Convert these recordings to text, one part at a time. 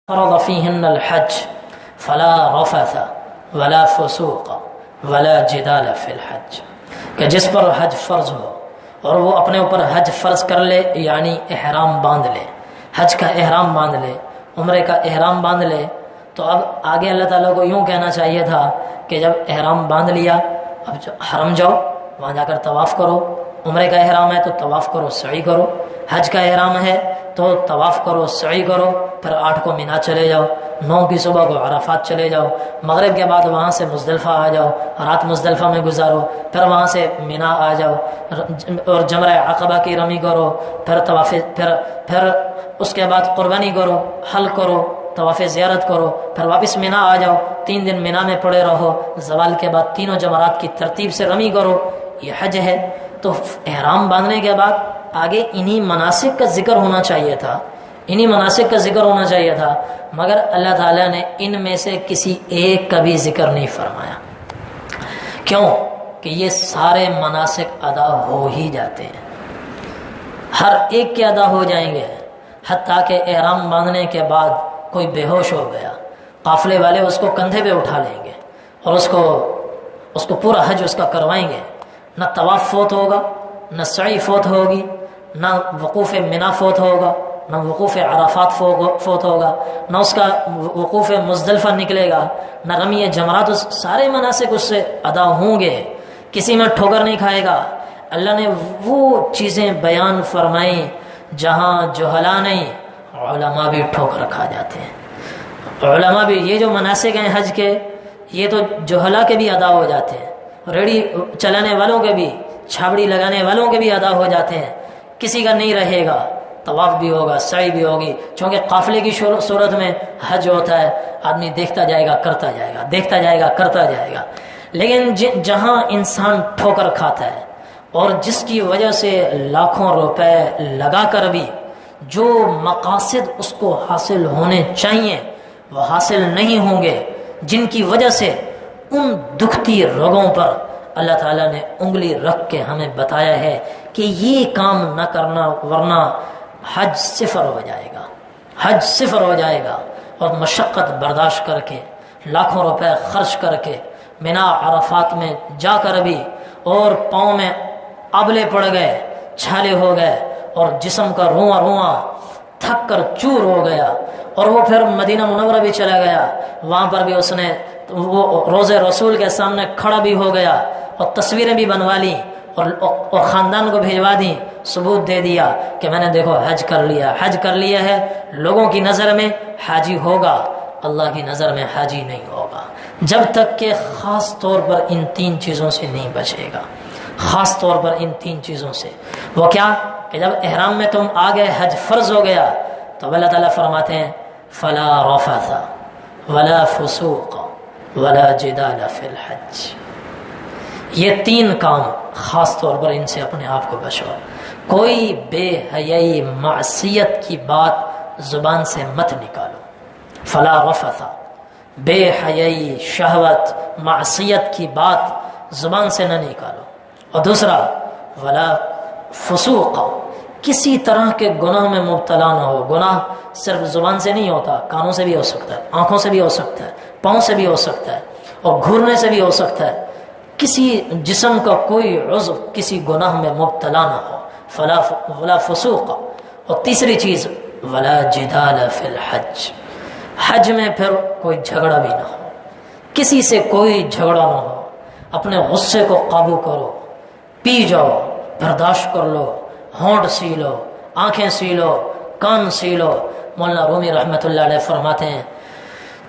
فرض فیہن الحج فلا رفث ولا فسوق ولا جدال فی الحج، کہ جس پر حج فرض ہو اور وہ اپنے اوپر حج فرض کر لے، یعنی احرام باندھ لے، حج کا احرام باندھ لے، عمرے کا احرام باندھ لے، تو اب آگے اللہ تعالیٰ کو یوں کہنا چاہیے تھا کہ جب احرام باندھ لیا اب حرم جاؤ، وہاں جا کر طواف کرو، عمرے کا احرام ہے تو طواف کرو، سعی کرو، حج کا احرام ہے تو طواف کرو، سعی کرو، پھر 8 کو مینا چلے جاؤ، 9 کی صبح کو عرفات چلے جاؤ، مغرب کے بعد وہاں سے مزدلفہ آ جاؤ، رات مزدلفہ میں گزارو، پھر وہاں سے مینا آ جاؤ اور جمرہ عقبہ کی رمی کرو، پھر طواف، پھر اس کے بعد قربانی کرو، حل کرو، طواف زیارت کرو، پھر واپس مینا آ جاؤ، 3 دن مینا میں پڑے رہو، زوال کے بعد تینوں جمرات کی ترتیب سے رمی کرو، یہ حج ہے۔ تو احرام باندھنے کے بعد آگے انہی مناسک کا ذکر ہونا چاہیے تھا، انہی مناسک کا ذکر ہونا چاہیے تھا، مگر اللہ تعالیٰ نے ان میں سے کسی ایک کا بھی ذکر نہیں فرمایا۔ کیوں؟ کہ یہ سارے مناسک ادا ہو ہی جاتے ہیں، ہر ایک کے ادا ہو جائیں گے، حتیٰ کہ احرام باندھنے کے بعد کوئی بے ہوش ہو گیا، قافلے والے اس کو کندھے پہ اٹھا لیں گے اور اس کو پورا حج اس کا کروائیں گے، نہ طواف فوت ہوگا، نہ سعی فوت ہوگی، نہ وقوف منا فوت ہوگا، نہ وقوف عرفات فوت ہوگا، نہ اس کا وقوف مزدلفہ نکلے گا، نہ رمی جمرات، سارے مناسک اس سے ادا ہوں گے، کسی میں ٹھوکر نہیں کھائے گا۔ اللہ نے وہ چیزیں بیان فرمائیں جہاں جہلا نہیں، علماء بھی ٹھوکر کھا جاتے ہیں، علماء بھی، یہ جو مناسک ہیں حج کے، یہ تو جہلا کے بھی ادا ہو جاتے ہیں، ریڑھی چلانے والوں کے بھی، چھابڑی لگانے والوں کے بھی ادا ہو جاتے ہیں، کسی کا نہیں رہے گا، طواف بھی ہوگا، سعی بھی ہوگی، چونکہ قافلے کی صورت میں حج ہوتا ہے، آدمی دیکھتا جائے گا، کرتا جائے گا، دیکھتا جائے گا، کرتا جائے گا۔ لیکن جہاں انسان ٹھوکر کھاتا ہے اور جس کی وجہ سے لاکھوں روپے لگا کر بھی جو مقاصد اس کو حاصل ہونے چاہیے وہ حاصل نہیں ہوں گے، جن کی وجہ سے ان دکھتی رگوں پر اللہ تعالیٰ نے انگلی رکھ کے ہمیں بتایا ہے کہ یہ کام نہ کرنا ورنہ حج صفر ہو جائے گا، حج صفر ہو جائے گا۔ اور مشقت برداشت کر کے، لاکھوں روپے خرچ کر کے مینا عرفات میں جا کر بھی اور پاؤں میں آبلے پڑ گئے، چھالے ہو گئے اور جسم کا رواں رواں تھک کر چور ہو گیا، اور وہ پھر مدینہ منورہ بھی چلا گیا، وہاں پر بھی اس نے وہ روضہ رسول کے سامنے کھڑا بھی ہو گیا اور تصویریں بھی بنوا لی اور خاندان کو بھیجوا دی، ثبوت دے دیا کہ میں نے دیکھو حج کر لیا، حج کر لیا ہے۔ لوگوں کی نظر میں حاجی ہوگا، اللہ کی نظر میں حاجی نہیں ہوگا، جب تک کہ خاص طور پر ان 3 چیزوں سے نہیں بچے گا، خاص طور پر ان 3 چیزوں سے۔ وہ کیا؟ کہ جب احرام میں تم آ گئے، حج فرض ہو گیا، تو اللہ تعالیٰ فرماتے ہیں فلا رفث ولا فسوق ولا جدال فی الحج۔ یہ 3 کام خاص طور پر ان سے اپنے آپ کو بچو۔ کوئی بے حیائی معصیت کی بات زبان سے مت نکالو، فلا رفث، بے حیائی، شہوت، معصیت کی بات زبان سے نہ نکالو۔ اور دوسرا ولا فسوق، کسی طرح کے گناہ میں مبتلا نہ ہو۔ گناہ صرف زبان سے نہیں ہوتا، کانوں سے بھی ہو سکتا ہے، آنکھوں سے بھی ہو سکتا ہے، پاؤں سے بھی ہو سکتا ہے، اور گھورنے سے بھی ہو سکتا ہے۔ کسی جسم کا کوئی عضو کسی گناہ میں مبتلا نہ ہو، ولا فسوق۔ اور تیسری چیز ولا جدال فی الحج، حج میں پھر کوئی جھگڑا بھی نہ ہو، کسی سے کوئی جھگڑا نہ ہو۔ اپنے غصے کو قابو کرو، پی جاؤ، برداشت کر لو، ہونٹ سی لو، آنکھیں سی لو، کان سی لو۔ مولانا رومی رحمۃ اللہ علیہ فرماتے ہیں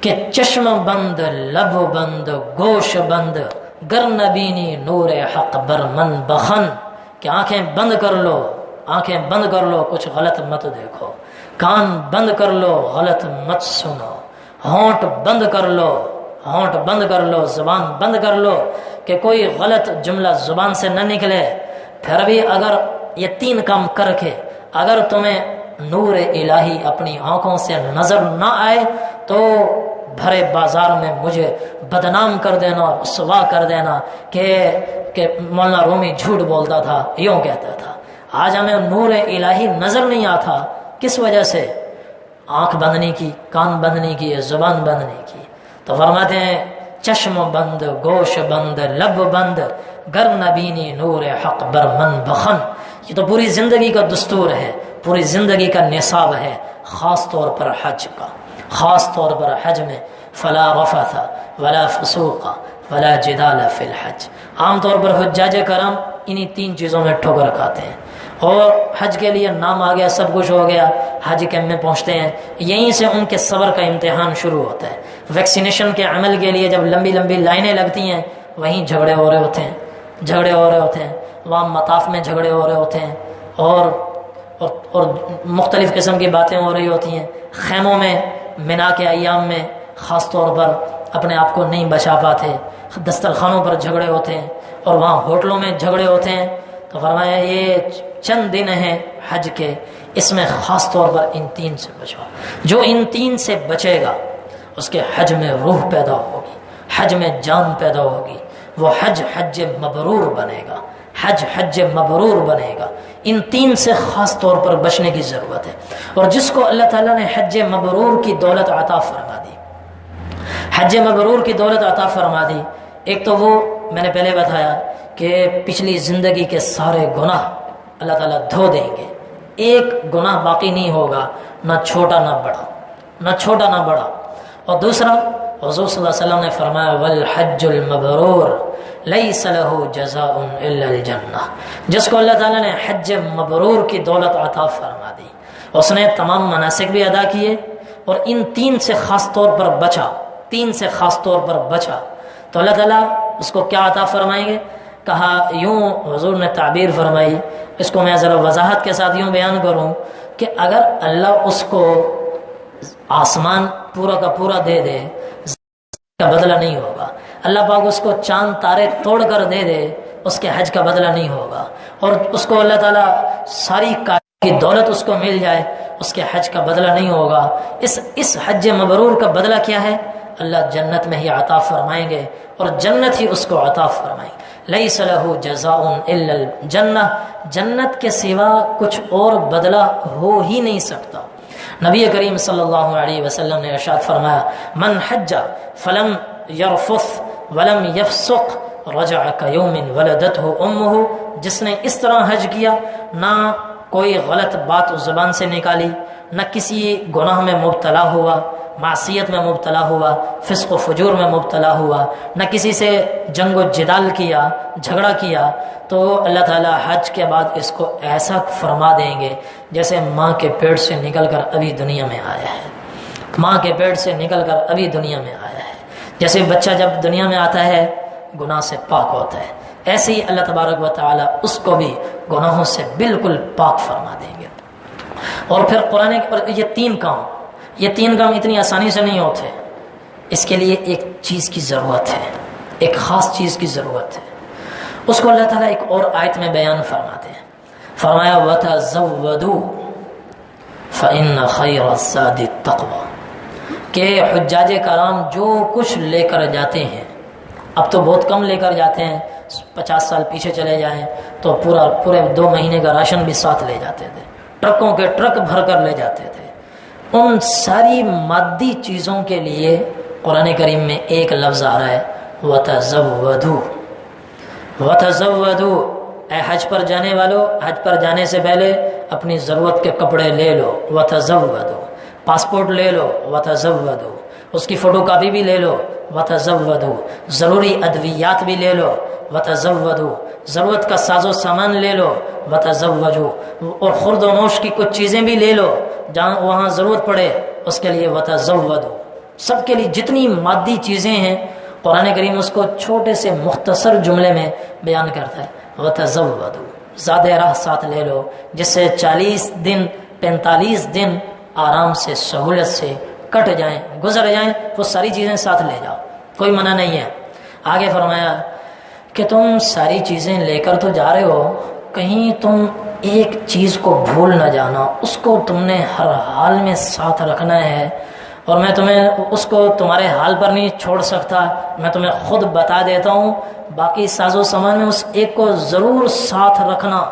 کہ چشم بند، لب بند، گوش بند، گر نبینی نور حق بر من بخن، کہ آنکھیں بند کر لو، آنکھیں بند کر لو، کچھ غلط مت دیکھو، کان بند کر لو، غلط مت سنو، ہونٹ بند کر لو، ہونٹ بند کر لو، زبان بند کر لو کہ کوئی غلط جملہ زبان سے نہ نکلے۔ پھر بھی اگر یہ 3 کام کر کے اگر تمہیں نور الہی اپنی آنکھوں سے نظر نہ آئے تو بھرے بازار میں مجھے بدنام کر دینا اور رسوا کر دینا کہ مولانا رومی جھوٹ بولتا تھا، یوں کہتا تھا۔ آج ہمیں نور الہی نظر نہیں آتا، کس وجہ سے؟ آنکھ بند نہیں کی، کان بند نہیں کیے، زبان بند نہیں کی، تو فرماتے ہیں چشم بند، گوش بند، لب بند، گر نبینی نور حق بر من بخن. یہ تو پوری زندگی کا دستور ہے، پوری زندگی کا نصاب ہے، خاص طور پر حج کا، خاص طور پر حج میں فلا رفث ولا فسوق ولا جدال فی الحج. عام طور پر حجاج کرام انہی 3 چیزوں میں ٹھوکر کھاتے ہیں، اور حج کے لیے نام آ گیا، سب کچھ ہو گیا، حج کیمپ میں پہنچتے ہیں، یہیں سے ان کے صبر کا امتحان شروع ہوتا ہے. ویکسینیشن کے عمل کے لیے جب لمبی لمبی لائنیں لگتی ہیں، وہیں جھگڑے ہو رہے ہوتے ہیں، جھگڑے ہو رہے ہوتے ہیں، وہاں مطاف میں جھگڑے ہو رہے ہوتے ہیں، اور مختلف قسم کی باتیں ہو رہی ہوتی ہیں. خیموں میں منا کے ایام میں خاص طور پر اپنے آپ کو نہیں بچا پاتے، دسترخوانوں پر جھگڑے ہوتے ہیں، اور وہاں ہوٹلوں میں جھگڑے ہوتے ہیں. تو فرمایا یہ چند دن ہیں حج کے، اس میں خاص طور پر ان 3 سے بچو. جو ان 3 سے بچے گا اس کے حج میں روح پیدا ہوگی، حج میں جان پیدا ہوگی، وہ حج مبرور بنے گا، حج مبرور بنے گا. ان 3 سے خاص طور پر بچنے کی ضرورت ہے. اور جس کو اللہ تعالیٰ نے حج مبرور کی دولت عطا فرما دی، حج مبرور کی دولت عطا فرما دی، ایک تو وہ میں نے پہلے بتایا کہ پچھلی زندگی کے سارے گناہ اللہ تعالیٰ دھو دیں گے، ایک گناہ باقی نہیں ہوگا، نہ چھوٹا نہ بڑا، نہ چھوٹا نہ بڑا. اور دوسرا حضور صلی اللہ علیہ وسلم نے فرمایا والحج المبرور لیس له جزاء الا الجنہ. جس کو اللہ تعالیٰ نے حج مبرور کی دولت عطا فرما دی، اس نے تمام مناسک بھی ادا کیے، اور ان 3 سے خاص طور پر بچا، 3 سے خاص طور پر بچا، تو اللہ تعالیٰ اس کو کیا عطا فرمائیں گے؟ کہا یوں حضور نے تعبیر فرمائی، اس کو میں ذرا وضاحت کے ساتھ یوں بیان کروں کہ اگر اللہ اس کو آسمان پورا کا پورا دے دے کا بدلہ نہیں ہوگا، اللہ پاک اس کو چاند تارے توڑ کر دے دے، اس کے حج کا بدلہ نہیں ہوگا، اور اس کو اللہ تعالیٰ ساری کی دولت اس کو مل جائے، اس کے حج کا بدلہ نہیں ہوگا. اس حج مبرور کا بدلہ کیا ہے؟ اللہ جنت میں ہی عطا فرمائیں گے، اور جنت ہی اس کو عطا فرمائیں گے. لیس له جزاء الا الجنہ، جنت کے سوا کچھ اور بدلہ ہو ہی نہیں سکتا. نبی کریم صلی اللہ علیہ وسلم نے ارشاد فرمایا من حج فلم یرفث ولم یفسق رجع کیوم ولدته امه. جس نے اس طرح حج کیا، نہ کوئی غلط بات اس زبان سے نکالی، نہ کسی گناہ میں مبتلا ہوا، معصیت میں مبتلا ہوا، فسق و فجور میں مبتلا ہوا، نہ کسی سے جنگ و جدال کیا، جھگڑا کیا، تو اللہ تعالیٰ حج کے بعد اس کو ایسا فرما دیں گے جیسے ماں کے پیٹ سے نکل کر ابھی دنیا میں آیا ہے، ماں کے پیٹ سے نکل کر ابھی دنیا میں آیا ہے. جیسے بچہ جب دنیا میں آتا ہے گناہ سے پاک ہوتا ہے، ایسے ہی اللہ تبارک و تعالیٰ اس کو بھی گناہوں سے بالکل پاک فرما دیں گے. اور پھر قرآن کے یہ تین کام اتنی آسانی سے نہیں ہوتے، اس کے لیے ایک چیز کی ضرورت ہے، ایک خاص چیز کی ضرورت ہے. اس کو اللہ تعالیٰ ایک اور آیت میں بیان فرماتے ہیں، فرمایا وَتَزَوَّدُوا فَإِنَّ خَيْرَ الزَّادِ التَّقْوَىٰ، کہ حجاج کرام جو کچھ لے کر جاتے ہیں، اب تو بہت کم لے کر جاتے ہیں، 50 سال پیچھے چلے جائیں تو پورے 2 مہینے کا راشن بھی ساتھ لے جاتے تھے، ٹرکوں کے ٹرک بھر کر لے جاتے تھے. ان ساری مادی چیزوں کے لیے قرآن کریم میں ایک لفظ آ رہا ہے وَتَزَوَّدُوا. وَتَزَوَّدُوا، اے حج پر جانے والو، حج پر جانے سے پہلے اپنی ضرورت کے کپڑے لے لو، وَتَزَوَّدُوا. پاسپورٹ لے لو، وَتَزَوَّدُوا. اس کی فوٹو کاپی بھی لے لو، وَتَزَوَّدُوا. ضروری ادویات بھی لے لو، وَتَزَوَّدُوا. ضرورت کا ساز و سامان لے لو، وَتَزَوَّدُوا. اور خورد و نوش کی کچھ چیزیں بھی لے لو، جہاں وہاں ضرورت پڑے اس کے لیے وَتَزَوَّدُوا. سب کے لیے جتنی مادی چیزیں ہیں قرآن کریم اس کو چھوٹے سے مختصر جملے میں بیان کرتا ہے وَتَزَوَّدُوا. زیادہ راہ ساتھ لے لو، جس سے 40 دن 45 دن آرام سے سہولت سے کٹ جائیں، گزر جائیں، وہ ساری چیزیں ساتھ لے جاؤ، کوئی منع نہیں ہے. آگے فرمایا کہ تم ساری چیزیں لے کر تو جا رہے ہو، کہیں تم ایک چیز کو بھول نہ جانا، اس کو تم نے ہر حال میں ساتھ رکھنا ہے، اور میں تمہیں اس کو تمہارے حال پر نہیں چھوڑ سکتا، میں تمہیں خود بتا دیتا ہوں. باقی ساز و سامان میں اس ایک کو ضرور ساتھ رکھنا.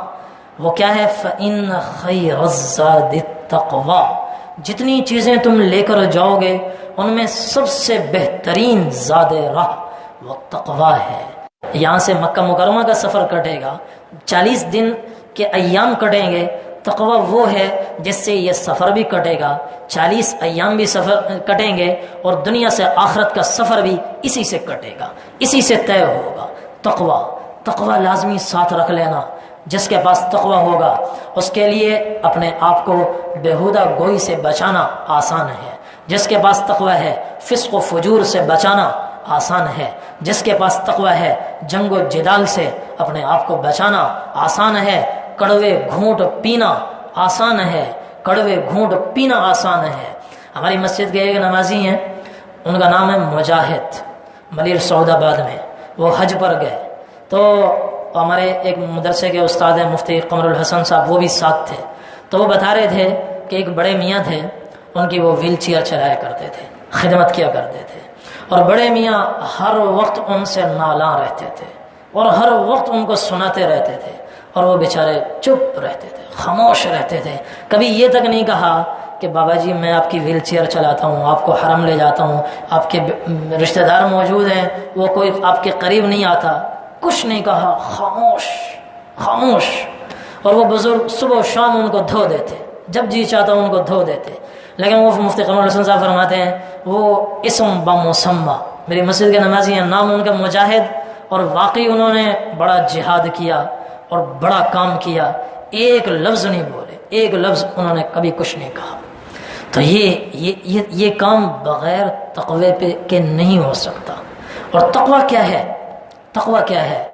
وہ کیا ہے؟ فَإِنَّ خَيْرَ الزَّادِ التَّقْوَىٰ. جتنی چیزیں تم لے کر جاؤ گے ان میں سب سے بہترین زاد راہ وہ تقوی ہے۔ یہاں سے مکہ مکرمہ کا سفر کٹے گا، 40 دن کے ایام کٹیں گے، تقوی وہ ہے جس سے یہ سفر بھی کٹے گا، 40 ایام بھی سفر کٹیں گے، اور دنیا سے آخرت کا سفر بھی اسی سے کٹے گا، اسی سے طے ہوگا۔ تقوی لازمی ساتھ رکھ لینا۔ جس کے پاس تقوی ہوگا اس کے لیے اپنے آپ کو بیہودہ گوئی سے بچانا آسان ہے۔ جس کے پاس تقوی ہے فسق و فجور سے بچانا آسان ہے۔ جس کے پاس تقوی ہے جنگ و جدال سے اپنے آپ کو بچانا آسان ہے۔ کڑوے گھونٹ پینا آسان ہے، کڑوے گھونٹ پینا آسان ہے۔ ہماری مسجد کے ایک نمازی ہیں، ان کا نام ہے مجاہد، ملیر سعود آباد میں، وہ حج پر گئے تو ہمارے ایک مدرسے کے استاد ہیں مفتی قمر الحسن صاحب، وہ بھی ساتھ تھے، تو وہ بتا رہے تھے کہ ایک بڑے میاں تھے، ان کی وہ ویل چیئر چلایا کرتے تھے، خدمت کیا کرتے تھے، اور بڑے میاں ہر وقت ان سے نالاں رہتے تھے اور ہر وقت ان کو سناتے رہتے تھے، اور وہ بیچارے چپ رہتے تھے، خاموش رہتے تھے۔ کبھی یہ تک نہیں کہا کہ بابا جی میں آپ کی ویل چیئر چلاتا ہوں، آپ کو حرم لے جاتا ہوں، آپ کے رشتہ دار موجود ہیں، وہ کوئی آپ کے قریب نہیں آتا، کچھ نہیں کہا، خاموش۔ اور وہ بزرگ صبح و شام ان کو دھو دیتے، جب جی چاہتا ان کو دھو دیتے۔ لیکن وہ مفتی قمر الحسن صاحب فرماتے ہیں وہ اسم بمسمہ، میری مسجد کے نمازی ہیں، نام ان کا مجاہد، اور واقعی انہوں نے بڑا جہاد کیا اور بڑا کام کیا، ایک لفظ نہیں بولے، ایک لفظ انہوں نے کبھی کچھ نہیں کہا۔ تو یہ کام بغیر تقوی کے نہیں ہو سکتا۔ اور تقوی کیا ہے؟